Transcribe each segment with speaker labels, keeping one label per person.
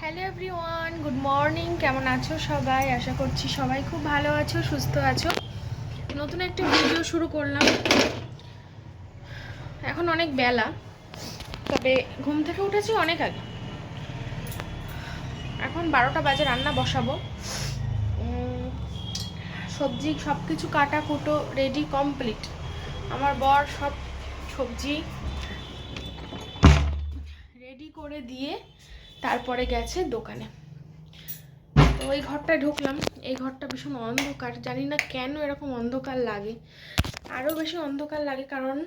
Speaker 1: Hello everyone, good morning. কেমন আছো সবাই? আশা করছি সবাই খুব ভালো আছো, সুস্থ আছো। নতুন একটা ভিডিও শুরু করলাম। এখন অনেক বেলা, তবে ঘুম থেকে উঠেছি অনেক আগে। এখন 12টা বাজে, রান্না বসাবো। সবজি সব কিছু কাটা কুটো রেডি কমপ্লিট। আমার বর সব সবজি রেডি করে দিয়ে তারপরে গেছে দোকানে। তো ওই ঘরটায় ঢুকলাম। এই ঘরটা ভীষণ অন্ধকার, জানি না কেন এরকম অন্ধকার লাগে। আরও বেশি অন্ধকার লাগে কারণ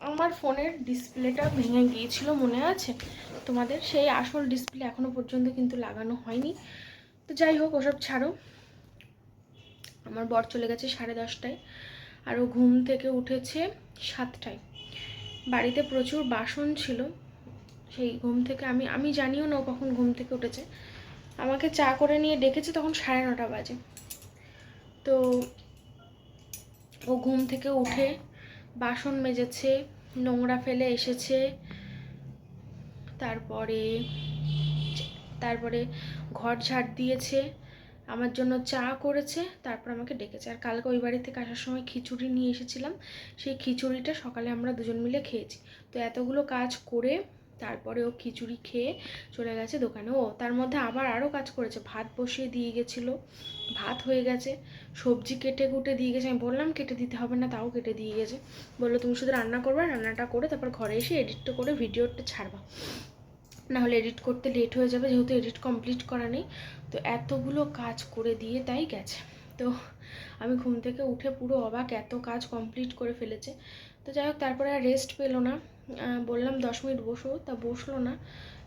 Speaker 1: আমার ফোনের ডিসপ্লেটা ভেঙে গিয়েছিল, মনে আছে তোমাদের? সেই আসল ডিসপ্লে এখনো পর্যন্ত কিন্তু লাগানো হয়নি। তো যাই হোক, ওসব ছাড়ো। আমার বর চলে গেছে 10:30টায়, আর ও ঘুম থেকে উঠেছে 7টায়। বাড়িতে প্রচুর বাসন ছিল। সেই ঘুম থেকে আমি জানিও না ও কখন ঘুম থেকে উঠেছে। আমাকে চা করে নিয়ে ডেকেছে, তখন 9:30 বাজে। তো ও ঘুম থেকে উঠে বাসন মেজেছে, নোংরা ফেলে এসেছে, তারপরে তারপরে ঘর ঝাড় দিয়েছে, আমার জন্য চা করেছে, তারপর আমাকে ডেকেছে। আর কালকে ওই বাড়ি থেকে আসার সময় খিচুড়ি নিয়ে এসেছিলাম, সেই খিচুড়িটা সকালে আমরা দুজন মিলে খেয়েছি। তো এতগুলো কাজ করে তারপরে ও খিচুড়ি খেয়ে চলে গেছে দোকানে। ও তার মধ্যে আবার আরও কাজ করেছে, ভাত বসিয়ে দিয়ে গেছিলো, ভাত হয়ে গেছে। সবজি কেটে কুটে দিয়ে গেছে, আমি বললাম কেটে দিতে হবে না, তাও কেটে দিয়ে গেছে। বললো তুমি শুধু রান্না করবা, রান্নাটা করে তারপর ঘরে এসে এডিটটা করে ভিডিওটা ছাড়বা, নাহলে এডিট করতে লেট হয়ে যাবে, যেহেতু এডিট কমপ্লিট করা নেই। তো এতগুলো কাজ করে দিয়ে তাই গেছে। তো আমি ঘুম থেকে উঠে পুরো অবাক, এত কাজ কমপ্লিট করে ফেলেছে। তো যাই হোক, তারপরে আর রেস্ট পেলো না। বললাম 10 মিনিট বসো, তা বসলো না।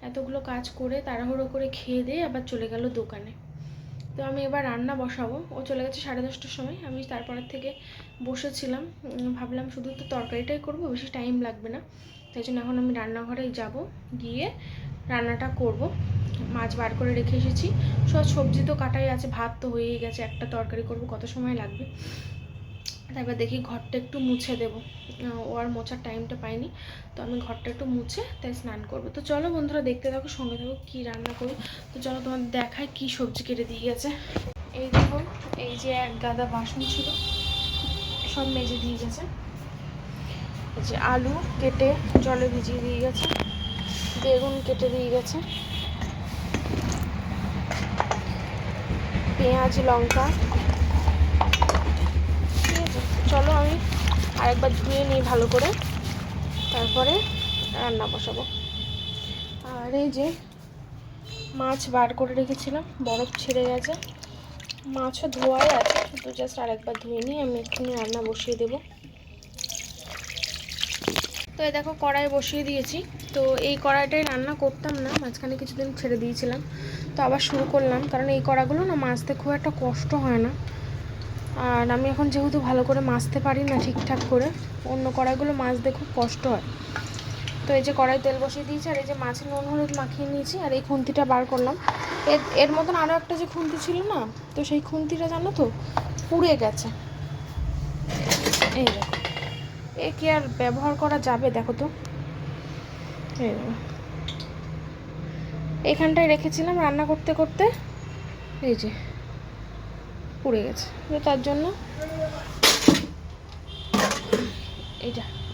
Speaker 1: এতগুলো কাজ করে তাড়াহুড়ো করে খেয়ে দিয়ে আবার চলে গেল দোকানে। তো আমি এবার রান্না বসাবো। ও চলে গেছে 10:30টার সময়। আমি তারপরের থেকে বসেছিলাম, ভাবলাম শুধু তো তরকারিটাই করবো, বেশি টাইম লাগবে না। তাই জন্য এখন আমি রান্নাঘরেই যাব, গিয়ে রান্নাটা করব। মাছ বার করে রেখে এসেছি, সব সবজি তো কাটাই আছে, ভাত তো হয়েই গেছে, একটা তরকারি করব, কত সময় লাগবে। তারপর দেখি ঘরটা একটু মুছে দেবো। ও আর মোছার টাইমটা পাইনি, তো আমি ঘরটা একটু মুছে তাই স্নান করবো। তো চলো বন্ধুরা, দেখতে থাকো, সঙ্গে থাকো কী রান্না করি। তো চলো তোমাদের দেখায় কী সবজি কেটে দিয়ে গেছে। এই দেখো, এই যে এক গাদা বাসন ছিল, সব মেজে দিয়ে গেছে। এই যে আলু কেটে জলে ভিজিয়ে দিয়ে গেছে, বেগুন কেটে দিয়ে গেছে, পেঁয়াজ লঙ্কা। ঠিক আছে, চলো আমি আরেকবার ধুয়ে নিই ভালো করে, তারপরে রান্না বসাবো। আর এই যে মাছ বার করে রেখেছিলাম, বরফ ছেড়ে গেছে, মাছও ধোয়াই আছে, শুধু জাস্ট আরেকবার ধুয়ে নিই, আমি এক্ষুনি রান্না বসিয়ে দেবো। তো এই দেখো, কড়াই বসিয়ে দিয়েছি। তো এই কড়াইটাই রান্না করতাম না, মাঝখানে কিছুদিন ছেড়ে দিয়েছিলাম, তো আবার শুরু করলাম। কারণ এই কড়াগুলো না মাজতে খুব একটা কষ্ট হয় না, আর আমি এখন যেহেতু ভালো করে মাজতে পারি না ঠিকঠাক করে, অন্য কড়াইগুলো মাজতে খুব কষ্ট হয়। তো এই যে কড়াই তেল বসিয়ে দিয়েছি, আর এই যে মাছে নুন হলুদ মাখিয়ে নিয়েছি, আর এই খুন্তিটা বার করলাম। এর মতন আরও একটা যে খুন্তি ছিল না, তো সেই খুন্তিটা জানো তো পুড়ে গেছে। এই দেখো, এ কি আর ব্যবহার করা যাবে? দেখো তো, এইখানটায় রেখেছিলাম রান্না করতে করতে, এই যে পুড়ে গেছে। তো তার জন্য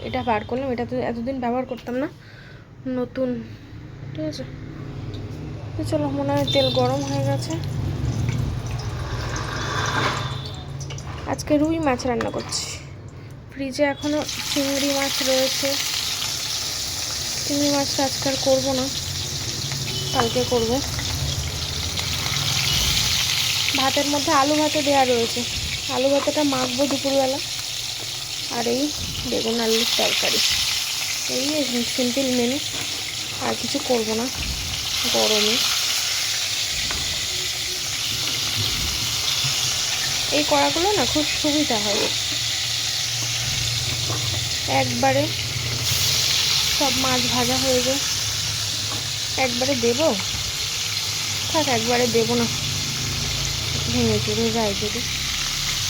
Speaker 1: এটা বার করলাম। এটা তো এতদিন ব্যবহার করতাম না, নতুন। ঠিক আছে, তো চলো, মনে হয় তেল গরম হয়ে গেছে। আজকে রুই মাছ রান্না করছি। ফ্রিজে এখনও চিংড়ি মাছ রয়েছে, চিংড়ি মাছটা আজকে আর করবো না, কালকে করব। ভাতের মধ্যে আলু ভাতে দেওয়া রয়েছে, আলু ভাতেটা মাখবো দুপুরবেলা। আর এই বেগুন আলুর তরকারি, এই সিম্পল মেনু, আর কিছু করব না গরমে। এই কড়াগুলো না খুব সুবিধা হয়, একবারে সব মাছ ভাজা হয়ে যায়। একবারে দেবো, থাক একবারে দেবো না, ভেঙে চুড়ে যায় যদি।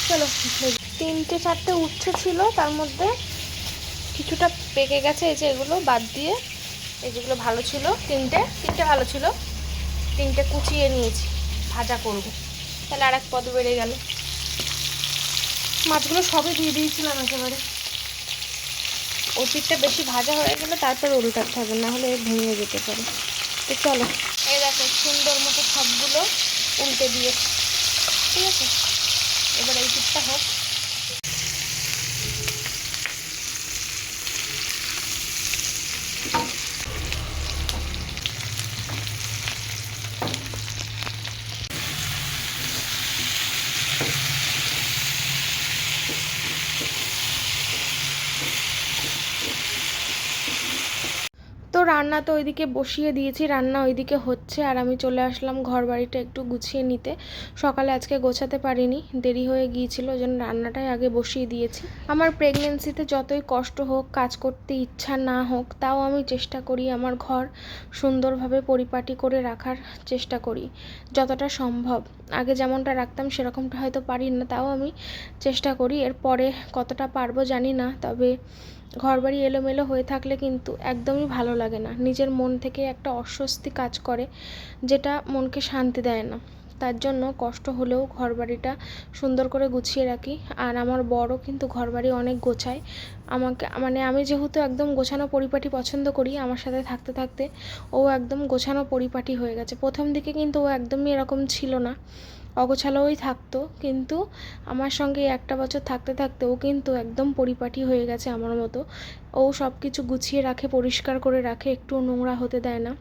Speaker 1: চলো, 3টে 4টে উচ্ছে ছিল, তার মধ্যে কিছুটা পেকে গেছে, এই যে এগুলো বাদ দিয়ে এই যেগুলো ভালো ছিল, তিনটে ভালো ছিল, তিনটে কুচিয়ে নিয়েছি, ভাজা করব। তাহলে আর এক পদ বেড়ে গেল। মাছগুলো সবই দিয়ে দিয়েছিলাম একেবারে। অতিরিক্ত বেশি ভাজা হয়ে গেলে তারপর উল্টাতে হবে, না হলে ভেঙে যেতে পারে। তো চলো, এই দেখো সুন্দর মতো সবগুলো উল্টে দিয়ে, ঠিক আছে। এবার এই পিঠটা হোক। তো রান্না তো ওইদিকে বসিয়ে দিয়েছি, রান্না ওইদিকে হচ্ছে, আর আমি চলে আসলাম ঘর বাড়িটা একটু গুছিয়ে নিতে। সকালে আজকে গোছাতে পারিনি, দেরি হয়ে গিয়েছিল, ওই জন্য রান্নাটাই আগে বসিয়ে দিয়েছি। আমার প্রেগনেন্সিতে যতই কষ্ট হোক, কাজ করতে ইচ্ছা না হোক, তাও আমি চেষ্টা করি আমার ঘর সুন্দরভাবে পরিপাটি করে রাখার চেষ্টা করি যতটা সম্ভব। আগে যেমনটা রাখতাম সেরকমটা হয়তো পারি না, তাও আমি চেষ্টা করি। এরপরে কতটা পারবো জানি না, তবে ঘরবাড়ি এলোমেলো হয়ে থাকলে কিন্তু একদমই ভালো লাগে না। নিজের মন থেকে একটা অস্বস্তি কাজ করে, যেটা মনকে শান্তি দেয় না। তার জন্য কষ্ট হলেও ঘরবাড়িটা সুন্দর করে গুছিয়ে রাখি। আর আমার বড়ও কিন্তু ঘরবাড়ি অনেক গোছায়। আমাকে মানে আমি যেহেতু একদম গোছানো পরিপাটি পছন্দ করি, আমার সাথে থাকতে থাকতে ও একদম গোছানো পরিপাটি হয়ে গেছে। প্রথম দিকে কিন্তু ও একদমই এরকম ছিল না, অগোছালোই থাকতো, কিন্তু আমার সঙ্গে একটা বছর থাকতে থাকতে ও কিন্তু একদম পরিপাটি হয়ে গেছে আমার মতো। ও সব কিছু গুছিয়ে রাখে, পরিষ্কার করে রাখে, একটু নোংরা হতে দেয় না।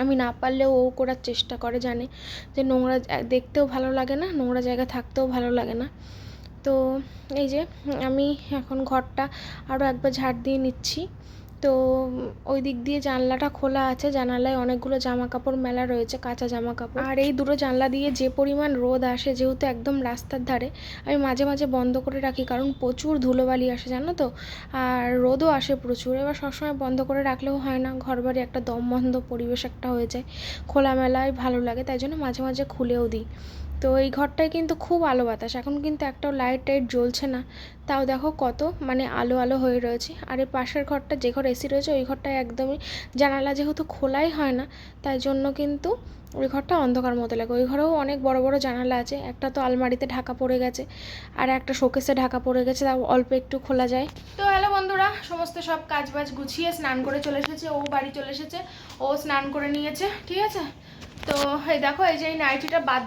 Speaker 1: আমি না পারলেও ও করার চেষ্টা করে, জানে যে নোংরা দেখতেও ভালো লাগে না, নোংরা জায়গা থাকতেও ভালো লাগে না। তো এই যে আমি এখন ঘরটা আরও একবার ঝাড় দিয়ে নিচ্ছি। তো ওই দিক দিয়ে জানলাটা খোলা আছে, জানালায় অনেকগুলো জামা কাপড় মেলা রয়েছে, কাঁচা জামা কাপড়। আর এই দুটো জানলা দিয়ে যে পরিমাণ রোদ আসে, যেহেতু একদম রাস্তার ধারে, আমি মাঝে মাঝে বন্ধ করে রাখি, কারণ প্রচুর ধুলোবালি আসে জানো তো, আর রোদও আসে প্রচুর। এবার সবসময় বন্ধ করে রাখলেও হয় না, ঘরবাড়ি একটা দমবন্ধ পরিবেশ একটা হয়ে যায়, খোলামেলায় ভালো লাগে, তাই জন্য মাঝে মাঝে খুলেও দিই। তো এই ঘরটায় কিন্তু খুব আলো বাতাস, এখন কিন্তু একটাও লাইট টাইট জ্বলছে না, তাও দেখো কত মানে আলো আলো হয়ে রয়েছে। আর এই পাশের ঘরটা, যে ঘর এসি রয়েছে, ওই ঘরটায় একদমই জানালা যেহেতু খোলাই হয় না, তাই জন্য কিন্তু ওই ঘরটা অন্ধকার মতো লাগে। ওই ঘরেও অনেক বড় বড় জানালা আছে, একটা তো আলমারিতে ঢাকা পড়ে গেছে, আর একটা শোকেসে ঢাকা পড়ে গেছে, তাও অল্প একটু খোলা যায়। তো হ্যালো বন্ধুরা, সমস্ত সব কাজ বাজ গুছিয়ে স্নান করে চলে এসেছে, ও বাড়ি চলে এসেছে, ও স্নান করে নিয়েছে, ঠিক আছে। তো এই দেখো, এই যে এই নাইটিটা বাদ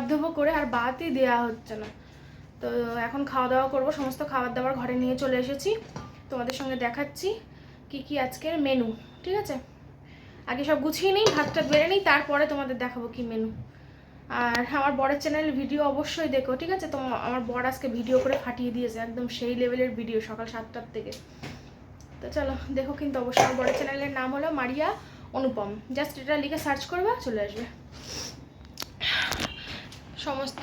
Speaker 1: দেবো করে আর বাদই দেওয়া হচ্ছে না। তো এখন খাওয়া দাওয়া করবো, সমস্ত খাবার দাবার ঘরে নিয়ে চলে এসেছি, তোমাদের সঙ্গে দেখাচ্ছি কি কি আজকের মেনু, ঠিক আছে। আগে সব গুছিয়ে নিই, ভাতটা বেড়ে নিই, তারপরে তোমাদের দেখাবো কি মেনু। আর আমার বরের চ্যানেলের ভিডিও অবশ্যই দেখো, ঠিক আছে। তো আমার বর আজকে ভিডিও করে ফাটিয়ে দিয়েছে, একদম সেই লেভেলের ভিডিও, সকাল 7টার থেকে। তো চলো দেখো কিন্তু অবশ্যই। আমার বরের চ্যানেলের নাম হলো মারিয়া অনুপম, জাস্ট এটা লিখে সার্চ করবা, চলে আসবে। সমস্ত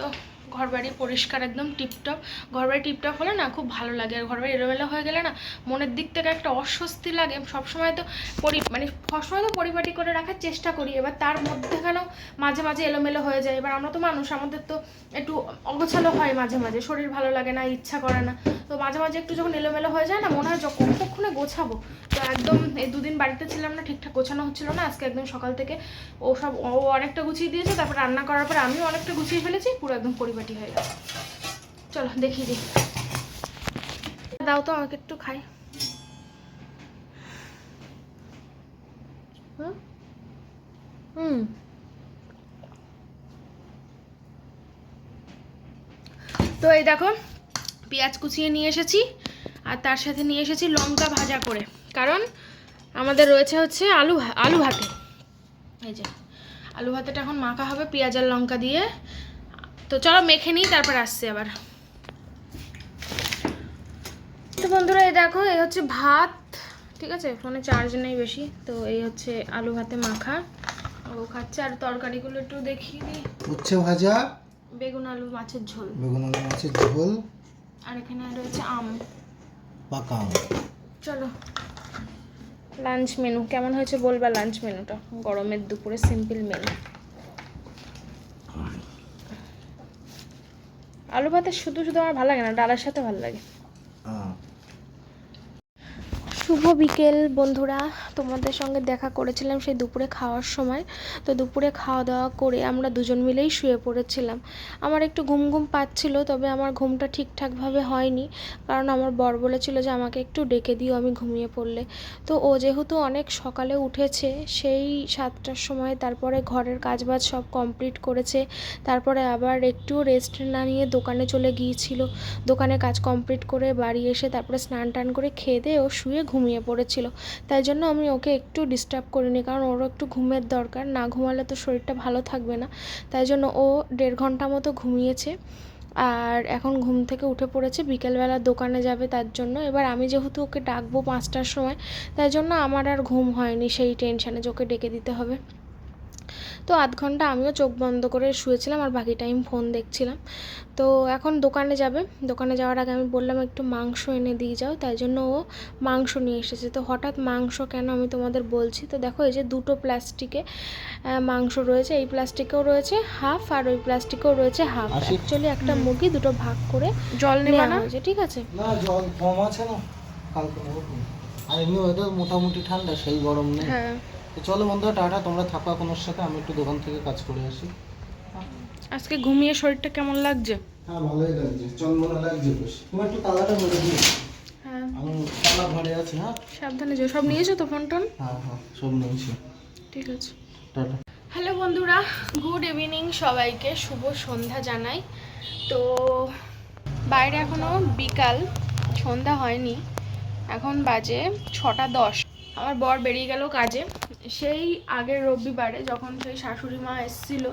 Speaker 1: ঘরবাড়ি পরিষ্কার, একদম টিপটপ। ঘরবাড়ি টিপটপ হলে না খুব ভালো লাগে, আর ঘরবাড়ি এলোমেলো হয়ে গেলে না মনের দিক থেকে একটা অস্বস্তি লাগে। সবসময় তো সবসময় তো পরিপাটি করে রাখার চেষ্টা করি, এবার তার মধ্যেখানেও মাঝে মাঝে এলোমেলো হয়ে যায়। এবার আমরা তো মানুষ, আমাদের তো একটু অগোছালো হয় মাঝে মাঝে, শরীর ভালো লাগে না, ইচ্ছা করে না। তো মাঝে মাঝে একটু যখন এলোমেলো হয়ে যায় না, মনে হয় কতক্ষণে গোছাবো। তো একদম এই দুদিন বাড়িতে ছিলাম না, ঠিকঠাক গোছানো হচ্ছিল না। আজকে একদম সকাল থেকে ও অনেকটা গুছিয়ে দিয়েছে, তারপর রান্না করার পরে আমিও অনেকটা গুছিয়ে ফেলেছি, পুরো একদম পরিপাটি হয়ে গেছে। চলো দেখিয়ে দিই, দাও তো আমাকে একটু খাই। তো এই দেখো, পেঁয়াজ কুচিয়ে নিয়ে এসেছি, আর তার সাথে নিয়ে এসেছি লঙ্কা ভাজা করে, কারণ আমাদের রয়েছে হচ্ছে আলু ভাতে। এই যে আলু ভাতেটা এখন মাখা হবে পেঁয়াজ আর লঙ্কা দিয়ে। তো চলো মেখে নিই, তারপর আসছি আবার। তো বন্ধুরা এই দেখো, এই হচ্ছে ভাত, ঠিক আছে, ফোনে চার্জ নেই বেশি। তো এই হচ্ছে আলু ভাতে মাখা, ও খাচ্ছে। আর তরকারিগুলো একটু দেখিয়ে দিই,
Speaker 2: উচ্ছে ভাজা,
Speaker 1: বেগুন আলু মাছের ঝোল, আর এখানে রয়েছে আম,
Speaker 2: পাকা আম।
Speaker 1: চলো লাঞ্চ মেনু কেমন হয়েছে বলবা, লাঞ্চ মেনুটা গরমের দুপুরে সিম্পল মেনু। আলু ভাতে শুধু শুধু আমার ভালো লাগে না, ডালের সাথে ভালো লাগে। শুভ বিকেল বন্ধুরা, তোমাদের সঙ্গে দেখা করেছিলাম সেই দুপুরে খাওয়ার সময়। তো দুপুরে খাওয়া দাওয়া করে আমরা দুজন মিলেই শুয়ে পড়েছিলাম। আমার একটু ঘুম ঘুম পাচ্ছিল, তবে আমার ঘুমটা ঠিকঠাকভাবে হয়নি, কারণ আমার বর বলেছিল যে আমাকে একটু ডেকে দিও আমি ঘুমিয়ে পড়লে। তো ও যেহেতু অনেক সকালে উঠেছে, সেই 7টার সময়, তারপরে ঘরের কাজবাজ সব কমপ্লিট করেছে, তারপরে আবার একটু রেস্ট না নিয়ে দোকানে চলে গিয়েছিল। দোকানে কাজ কমপ্লিট করে বাড়ি এসে তারপরে স্নান টান করে খেয়ে দিয়ে ও শুয়ে ঘুমিয়ে পড়েছিল। তাই জন্য আমি ওকে একটু ডিস্টার্ব করিনি, কারণ ওরও একটু ঘুমের দরকার, না ঘুমালে তো শরীরটা ভালো থাকবে না। তাই জন্য ও 1.5 ঘন্টা মতো ঘুমিয়েছে, আর এখন ঘুম থেকে উঠে পড়েছে, বিকেলবেলা দোকানে যাবে তার জন্য। এবার আমি যেহেতু ওকে ডাকবো 5টার সময়, তাই জন্য আমার আর ঘুম হয়নি সেই টেনশানে যে ওকে ডেকে দিতে হবে। তো আধ ঘন্টা আমিও চোখ বন্ধ করে শুয়েছিলাম, আর বাকি টাইম ফোন দেখছিলাম। তো এখন দোকানে যাবে, দোকানে যাওয়ার আগে আমি বললাম একটু মাংস এনে দিয়ে যাও, তাই জন্য ও মাংস নিয়ে এসেছে। তো হঠাৎ মাংস কেন আমি তোমাদের বলছি। তো দেখো এই যে 2টো প্লাস্টিকে মাংস রয়েছে, এই প্লাস্টিকেও রয়েছে হাফ আর ওই প্লাস্টিকেও রয়েছে হাফ। অ্যাকচুয়ালি একটা মুরগি দুটো ভাগ করে জল নেওয়া হয়েছে, ঠিক আছে?
Speaker 2: না জল কম আছে না, কালকে নেবো। আর এমনি ওয়েদার মোটামুটি ঠান্ডা, সেই গরম নেই।
Speaker 1: হ্যাঁ,
Speaker 2: তো চলো বন্ধুরা, টাটা, তোমরা থাকো কোনোর সাথে, আমি একটু দোকান থেকে কাজ করে আসি।
Speaker 1: আজকে ঘুমিয়ে শরীরটা কেমন লাগছে?
Speaker 2: হ্যাঁ ভালোই লাগছে, চন্মনা লাগছে বেশ। তুমি একটু তালাটা মেরে দিও।
Speaker 1: হ্যাঁ,
Speaker 2: আমি তালা ঘরে আছি। হ্যাঁ
Speaker 1: সাবধানে যাও। সব নিয়েছো তো ফোন টোন?
Speaker 2: হ্যাঁ হ্যাঁ, সব নিয়েছি।
Speaker 1: ঠিক আছে,
Speaker 2: টাটা।
Speaker 1: হ্যালো বন্ধুরা, গুড ইভিনিং সবাইকে, শুভ সন্ধ্যা জানাই। তো বাইরে এখনও বিকাল, সন্ধ্যা হয়নি, এখন বাজে 6টা 10। আমার বর বেরিয়ে গেল কাজে। সেই আগের রবিবারে যখন সেই শাশুড়ি মা এসেছিলো,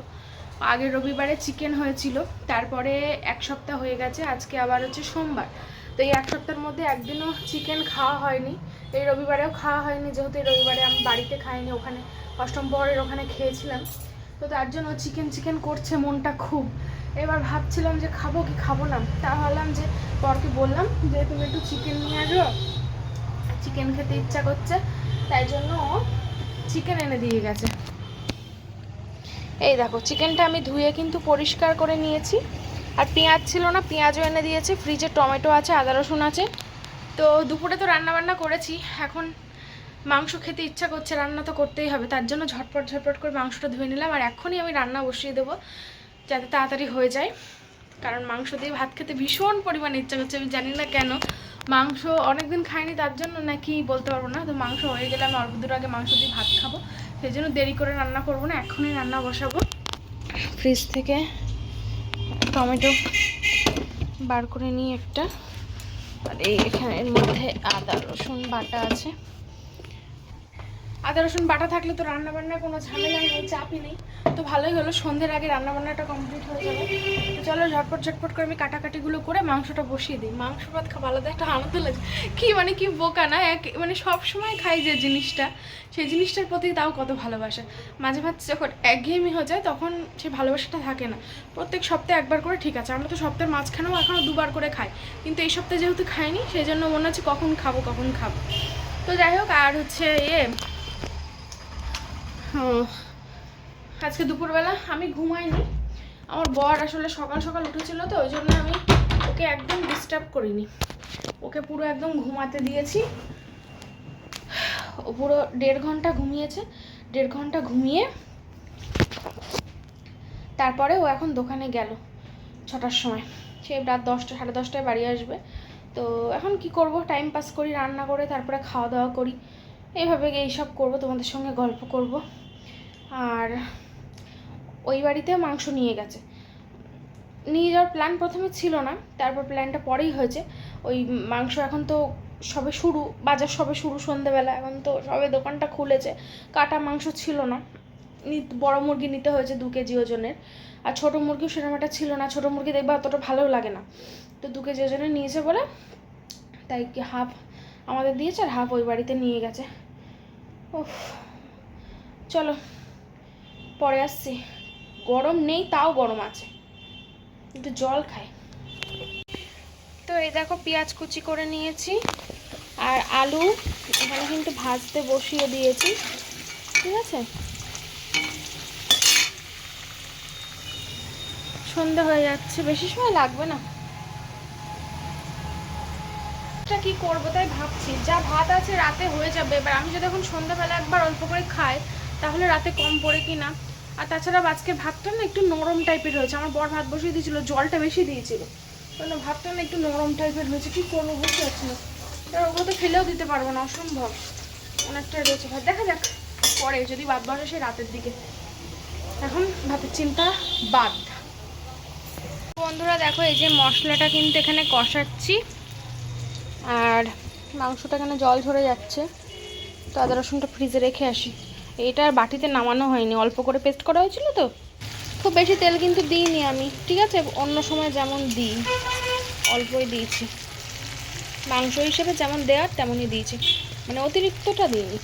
Speaker 1: আগের রবিবারে চিকেন হয়েছিল, তারপরে 1 সপ্তাহ হয়ে গেছে, আজকে আবার হচ্ছে সোমবার। তো এই 1 সপ্তাহের মধ্যে একদিনও চিকেন খাওয়া হয়নি, এই রবিবারেও খাওয়া হয়নি, যেহেতু এই রবিবারে আমি বাড়িতে খাইনি, ওখানে অষ্টম প্রহরের ওখানে খেয়েছিলাম। তো তার জন্য চিকেন চিকেন করছে মনটা খুব। এবার ভাবছিলাম যে খাবো কি খাবো না, তা ভাবলাম যে বরকে বললাম যে তুমি একটু চিকেন নিয়ে আসো, চিকেন খেতে ইচ্ছা করছে, তাই জন্য চিকেন এনে দিয়ে গেছে। এই দেখো চিকেনটা আমি ধুয়ে কিন্তু পরিষ্কার করে নিয়েছি, আর পেঁয়াজ ছিল না, পেঁয়াজও এনে দিয়েছি, ফ্রিজে টমেটো আছে, আদা রসুন আছে। তো দুপুরে তো রান্না বান্না করেছি, এখন মাংস খেতে ইচ্ছা করছে, রান্না তো করতেই হবে, তার জন্য ঝটপট ঝটপট করে মাংসটা ধুয়ে নিলাম, আর এখনই আমি রান্না বসিয়ে দেবো যাতে তাড়াতাড়ি হয়ে যায়, কারণ মাংস দিয়ে ভাত খেতে ভীষণ পরিমাণে ইচ্ছা করছে। আমি জানি না কেন, মাংস অনেকদিন খাইনি তার জন্য নাকি বলতে পারবো না। তো মাংস হয়ে গেলে আমি অল্প দূর আগে মাংস দিয়ে ভাত খাবো, সেই জন্য দেরি করে রান্না করবো না, এখনই রান্না বসাবো। ফ্রিজ থেকে টমেটো বার করে নিয়ে একটা, আর এই এখানের মধ্যে আদা রসুন বাটা আছে। আদা রসুন বাটা থাকলে তো রান্নাবান্নার কোনো ঝামেলা নেই, চাপই নেই। তো ভালোই হলো, সন্ধ্যের আগে রান্নাবান্নাটা কমপ্লিট হয়ে যাবে। তো চলো ঝটপট ঝটপট করে আমি কাটাকাটিগুলো করে মাংসটা বসিয়ে দিই। মাংস ভাত খাওয়া আলাদা একটা আনন্দ লাগে, কি বোকা না, মানে সব সময় খাই যে জিনিসটা, সেই জিনিসটার প্রতি তাও কত ভালোবাসা। মাঝে মাঝে যখন একঘেয়েমি হয়ে যায় তখন সেই ভালোবাসাটা থাকে না। প্রত্যেক সপ্তাহে একবার করে ঠিক আছে, আমরা তো সপ্তাহের মাঝখানেও এখনও 2বার করে খাই, কিন্তু এই সপ্তাহে যেহেতু খাইনি সেই জন্য মনে হচ্ছে কখন খাবো। তো যাই হোক, আর হচ্ছে আজকে দুপুরবেলা আমি ঘুমাইনি, আমার বর আসলে সকাল সকাল উঠেছিল, তো ওই জন্য আমি ওকে একদম ডিস্টার্ব করিনি, ওকে পুরো একদম ঘুমাতে দিয়েছি। ও পুরো 1.5 ঘন্টা ঘুমিয়েছে, 1.5 ঘন্টা ঘুমিয়ে তারপরে ও এখন দোকানে গেল 6টার সময়, সে রাত 10টা 10:30টায় বাড়ি আসবে। তো এখন কি করব, টাইম পাস করি, রান্না করে তারপরে খাওয়া দাওয়া করি, এইভাবে এইসব করব, তোমাদের সঙ্গে গল্প করব। আর ওই বাড়িতেও মাংস নিয়ে গেছে, নিয়ে যাওয়ার প্ল্যান প্রথমে ছিল না, তারপর প্ল্যানটা পরেই হয়েছে। ওই মাংস এখন তো সবে শুরু, বাজার সবে শুরু সন্ধেবেলা, এখন তো সবে দোকানটা খুলেছে, কাটা মাংস ছিল না, বড় মুরগি নিতে হয়েছে 2 কেজি ওজনের, আর ছোটো মুরগিও সেরকম একটা ছিল না, ছোটো মুরগি দেখবে অতটা ভালো লাগে না, তো 2 কেজি ওজনের নিয়েছে বলে তাই হাফ আমাদের দিয়েছে আর হাফ ওই বাড়িতে নিয়ে গেছে। উফ, চলো পরে আসছি, গরম নেই তাও গরম আছে, একটু জল খাই। তো এই দেখো পেঁয়াজ কুচি করে নিয়েছি, আর আলু এখানে কিন্তু ভাজতে বসিয়ে দিয়েছি, ঠিক আছে? সন্ধ্যা হয়ে যাচ্ছে, বেশি সময় লাগবে না। কি করবো তাই ভাবছি। যা ভাত আছে রাতে হয়ে যাবে, এবার আমি যদি এখন সন্ধ্যাবেলা একবার অল্প করে খাই তাহলে রাতে কম পড়ে কি না। আর তাছাড়া আজকে ভাতটা না একটু নরম টাইপের হয়েছে, আমার বর ভাত বসিয়ে দিয়েছিল, জলটা বেশি দিয়েছিল, কারণ ভাতটা না একটু নরম টাইপের হয়েছে। কি করবো বুঝতে পারছি না, এবার ওগুলো তো ফেলেও দিতে পারবো না, অসম্ভব, অনেকটা রয়েছে ভাত। দেখা যাক পরে যদি ভাত বসে সেই রাতের দিকে, এখন ভাতের চিন্তা বাদ। বন্ধুরা দেখো, এই যে মশলাটা কিন্তু এখানে কষাচ্ছি, আর মাংসটা এখানে জল ঝরে যাচ্ছে, তো আদা রসুনটা ফ্রিজে রেখে আসি। এটা আর বাটিতে নামানো হয়নি, অল্প করে পেস্ট করা হয়েছিল তো, খুব বেশি তেল কিন্তু দিইনি আমি, ঠিক আছে, অন্য সময় যেমন দিই অল্পই দিয়েছি, মাংস হিসেবে যেমন দেওয়ার তেমনই দিয়েছি, মানে অতিরিক্তটা দিইনি।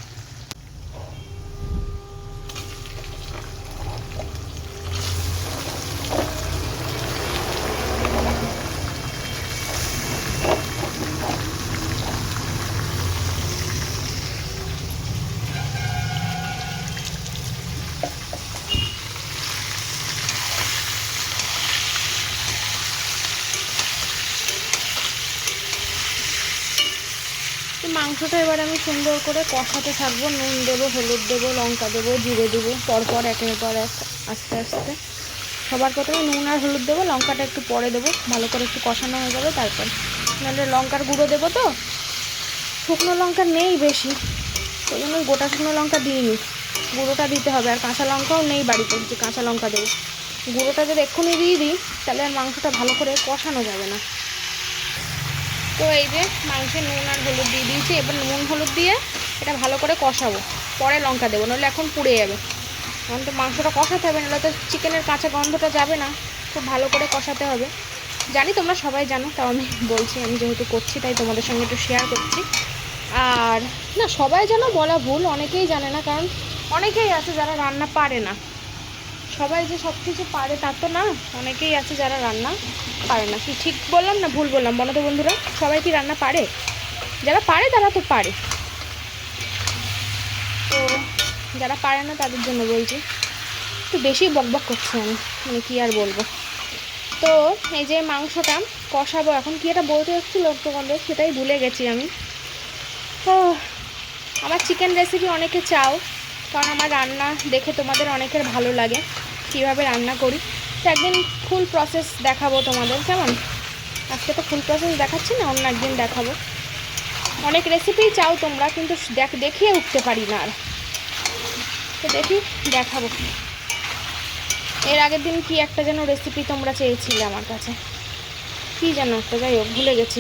Speaker 1: মাংসটা এবার আমি সুন্দর করে কষাতে থাকবো, নুন দেবো, হলুদ দেবো, লঙ্কা দেবো, জিরে দেবো, পরপর একের পর এক আস্তে আস্তে। সবার প্রথমে নুন আর হলুদ দেবো, লঙ্কাটা একটু পরে দেবো, ভালো করে একটু কষানো হয়ে যাবে তারপর। নাহলে লঙ্কার গুঁড়ো দেবো তো, শুকনো লঙ্কা নেই বেশি, ওই জন্য গোটা শুকনো লঙ্কা দিইনি, গুঁড়োটা দিতে হবে। আর কাঁচা লঙ্কাও নেই বাড়িতে যে কাঁচা লঙ্কা দেবো, গুঁড়োটা যদি এক্ষুনি দিয়ে দিই তাহলে আর মাংসটা ভালো করে কষানো যাবে না। তো এই যে মাংসে নুন আর হলুদ দিয়ে দিয়েছি, এবার নুন হলুদ দিয়ে এটা ভালো করে কষাবো, পরে লঙ্কা দেবো, নাহলে এখন পুড়ে যাবে। এখন তো মাংসটা কষাতে হবে, নাহলে তো চিকেনের কাঁচা গন্ধটা যাবে না, খুব ভালো করে কষাতে হবে। জানি তোমরা সবাই জানো, তাও আমি বলছি, আমি যেহেতু করছি তাই তোমাদের সঙ্গে একটু শেয়ার করছি। আর না, সবাই যেন বলা ভুল, অনেকেই জানে না, কারণ অনেকেই আছে যারা রান্না পারে না, সবাই যে সব কিছু পারে তা তো না, অনেকেই আছে যারা রান্না পারে না। কি ঠিক বললাম না ভুল বললাম বলো তো বন্ধুরা? সবাই কি রান্না পারে? যারা পারে তারা তো পারে, তো যারা পারে না তাদের জন্য বলছি। একটু বেশি বকবক করছি আমি, মানে কি আর বলবো। তো এই যে মাংসটা কষাবো, এখন কি এটা বলতে হচ্ছিলো তোমাদের সেটাই ভুলে গেছি আমি। তো আমার চিকেন রেসিপি অনেকে চাও, কারণ আমার রান্না দেখে তোমাদের অনেকের ভালো লাগে কীভাবে রান্না করি, তো একদিন ফুল প্রসেস দেখাবো তোমাদের, কেমন? আজকে তো ফুল প্রসেস দেখাচ্ছি না, অন্য একদিন দেখাবো। অনেক রেসিপিই চাও তোমরা, কিন্তু দেখিয়ে উঠতে পারি না আর, তো দেখি দেখাবো। এর আগের দিন কি একটা যেন রেসিপি তোমরা চেয়েছিলে আমার কাছে, কি যেন একটা, যাই হোক ভুলে গেছি।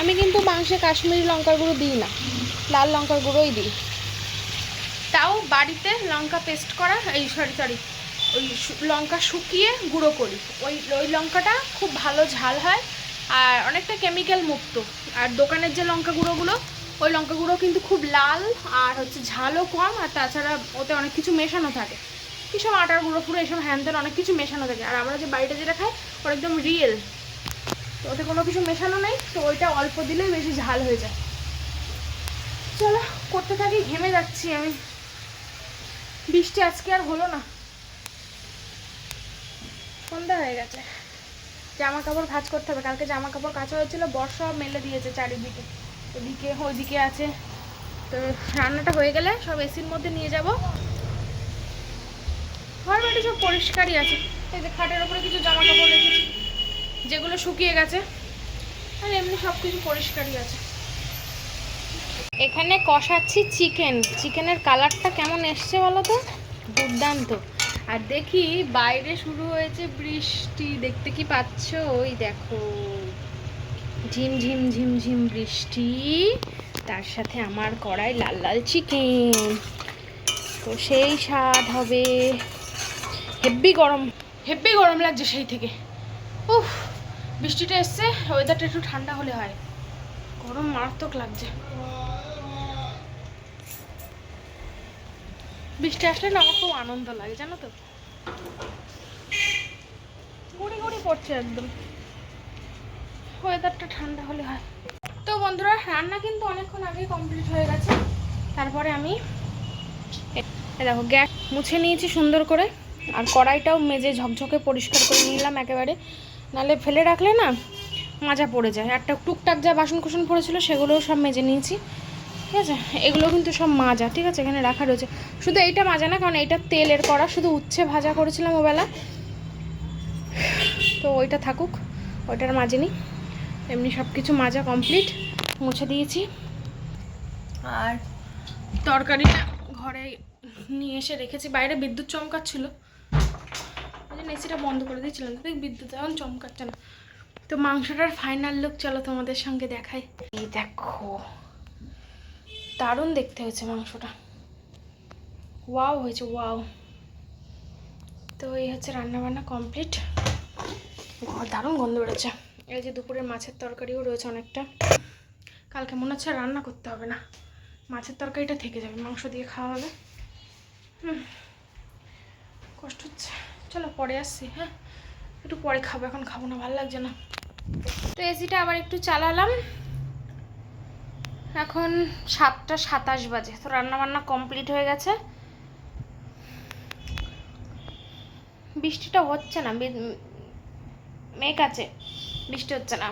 Speaker 1: আমি কিন্তু মাংসে কাশ্মীরি লঙ্কার গুঁড়ো দিই না, লাল লঙ্কার গুঁড়োই দিই, তাও বাড়িতে লঙ্কা পেস্ট করা, এই সরি ওই লঙ্কা শুকিয়ে গুঁড়ো করি, ওই লঙ্কাটা খুব ভালো ঝাল হয় আর অনেকটা কেমিক্যাল মুক্ত। আর দোকানের যে লঙ্কা গুঁড়োগুলো, ওই লঙ্কা গুঁড়ো কিন্তু খুব লাল আর হচ্ছে ঝালও কম, আর তাছাড়া ওতে অনেক কিছু মেশানো থাকে, কী সব আটার গুঁড়ো ফুড়ো এসব হ্যানত্যান অনেক কিছু মেশানো থাকে। আর আমরা যে বাড়িতে যেটা খাই ওটা একদম রিয়েল, তো ওতে কোনো কিছু মেশানো নেই, তো ওইটা অল্প দিলেই বেশি ঝাল হয়ে যায়। চলো করতে থাকি, ঘেমে যাচ্ছি আমি, বৃষ্টি আজকে আর হলো না, সন্ধ্যা হয়ে গেছে, জামা কাপড় ভাঁজ করতে হবে। কালকে জামা কাপড় কাচা হয়েছিল, বর্ষা মেলে দিয়েছে চারিদিকে, এদিকে ওইদিকে আছে। তো রান্নাটা হয়ে গেলে সব এসির মধ্যে নিয়ে যাব। ঘর বাড়ি সব পরিষ্কারই আছে, এই যে খাটের ওপরে কিছু জামা কাপড় রেখেছি যেগুলো শুকিয়ে গেছে, আর এমনি সব কিছু পরিষ্কারই আছে। এখানে কষাচ্ছি চিকেনের কালারটা কেমন এসছে বলো তো, দুর্দান্ত। আর দেখি বাইরে শুরু হয়েছে বৃষ্টি, দেখতে কি পাচ্ছ? ওই দেখো ঝিম ঝিম ঝিম ঝিম বৃষ্টি, তার সাথে আমার কড়াই লাল লাল চিকেন, তো সেই স্বাদ হবে। হেব্বি গরম লাগছে সেই থেকে। উফ, বৃষ্টিটা এসছে, ওয়েদারটা একটু ঠান্ডা হলে হয়, গরম মারাত্মক লাগছে। বৃষ্টি আসলে না আমার খুব আনন্দ লাগে জানো তো, গুড়ি গুড়ি পড়ছে একদম, ওয়েদারটা ঠান্ডা হলে হয়। তো বন্ধুরা রান্না কিন্তু অনেকক্ষণ আগে কমপ্লিট হয়ে গেছে। তারপরে আমি দেখো গ্যাস মুছে নিয়েছি সুন্দর করে, আর কড়াইটাও মেজে ঝকঝকে পরিষ্কার করে নিলাম একেবারে, নাহলে ফেলে রাখলে না মাজা পড়ে যায়। একটা টুকটাক যা বাসন কুসন পড়েছিল সেগুলোও সব মেজে নিয়েছি, ঠিক আছে। এগুলো কিন্তু সব মাজা, ঠিক আছে, এখানে রাখা রয়েছে। শুধু এইটা মাজা না, কারণ এইটা তেলের কড়া, শুধু উচ্ছে ভাজা করেছিলাম ওবেলা, তো ওইটা থাকুক, ওইটার মাজেনি। এমনি সব কিছু মাজা কমপ্লিট, মুছে দিয়েছি। আর তরকারিটা ঘরে নিয়ে এসে রেখেছি, বাইরে বিদ্যুৎ চমকাচ্ছিল, ওই জন্য এসিটা বন্ধ করে দিয়েছিলাম, দেখ বিদ্যুৎ এখন চমকাচ্ছে না। তো মাংসটার ফাইনাল লুক চলো তোমাদের সঙ্গে দেখাই। এই দেখো, দারুণ দেখতে হয়েছে মাংসটা, ওয়াও হয়েছে, ওয়াও। তো এই হচ্ছে রান্নাবান্না কমপ্লিট, দারুণ গন্ধ বেরোচ্ছে। এই যে দুপুরের মাছের তরকারিও রয়েছে অনেকটা, কালকে মনে হচ্ছে রান্না করতে হবে না, মাছের তরকারিটা থেকে যাবে, মাংস দিয়ে খাওয়া হবে। কষ্ট হচ্ছে, চলো পরে আসছি, হ্যাঁ একটু পরে খাবো, এখন খাবো না, ভালো লাগছে না। তো এসিটা আবার একটু চালালাম, এখন 7টা 27 বাজে। তো রান্নাবান্না কমপ্লিট হয়ে গেছে। বৃষ্টিটা হচ্ছে না, মেঘ আছে, বৃষ্টি হচ্ছে না।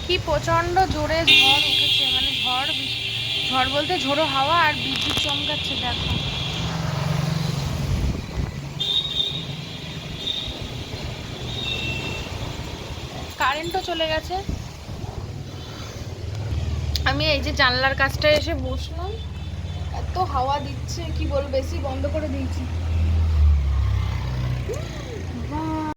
Speaker 1: কি প্রচণ্ড জোরে ঝড় উঠেছে, মানে ঝড় বলতে ঝোড়ো হাওয়া আর বিদ্যুৎ চমকাচ্ছে, দেখো। কারেন্টও চলে গেছে। আমি এই যে জানলার কাছটায় এসে বসলাম, এত হাওয়া দিচ্ছে কি বলবো, বেশি বন্ধ করে দিয়েছি।